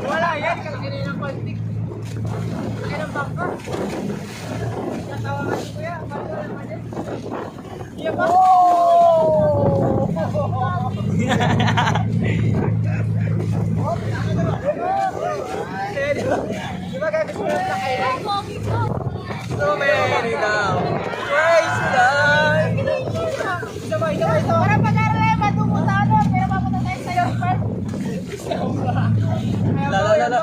Wala yan, kaginin ng kontik. Kaya ng bangka. Natawagan ko yan. Iya ba? Di ba gagawin na kayo? So many now. Praise God. Sabay. Para pag-aral matutano, pero mapunta tayo sa'yo. Lala.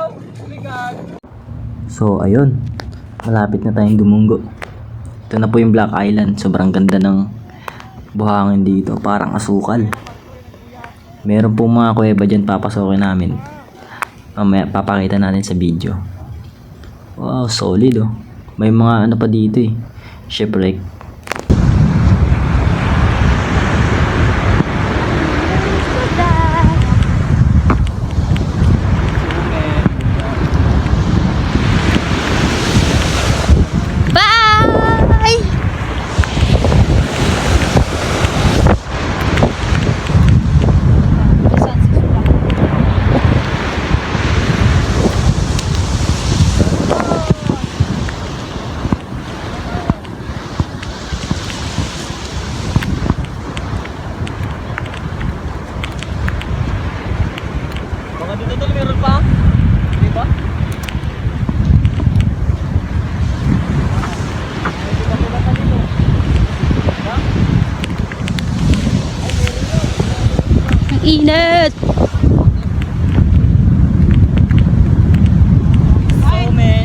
So ayun, malapit na tayong dumunggo. Ito na po yung Black Island. Sobrang ganda ng buhangin dito, parang asukal. Meron pong mga kuweba dyan papasokin namin. Mamaya papakita natin sa video. Wow, solid oh. May mga ano pa dito eh, shipwreck. Dito tol, meron pa? Di ba? Ang init!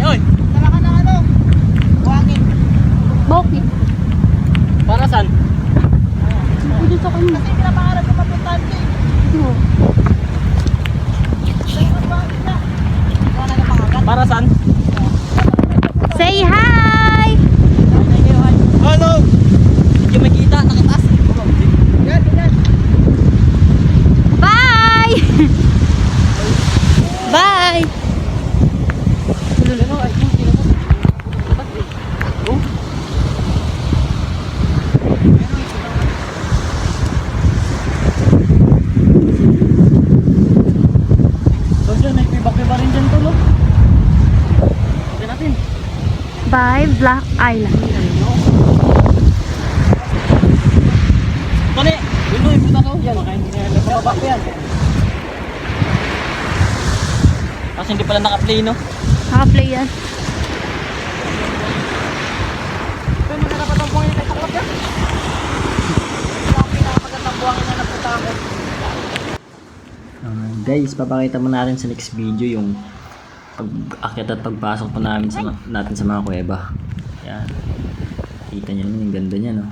Oy! Tala ka ng ano? Buhangin. Bakit? Para saan? Pwede sa kanya. Kasi pinapangarap ko papuntahan ko eh. Para saan? Say hi! Hello! Hindi makita, nakataas. Yan. Bye! Bye! So dyan, may piba rin dyan tol. Tignan natin. Bye, Black Island. Kali! Yun yung puta ko. Yan, mababa ko yan. Kasi hindi pala naka-play no? Naka-play yan. Pero magkarapat ang buhangin na itaklap yan. Ito ang pinakapagandang buhangin na napunta ako. Guys, papakita mo natin sa next video yung pag-akyat at pagpasok po natin sa mga kuweba. Yan. Kita nyo naman yung ganda niya no.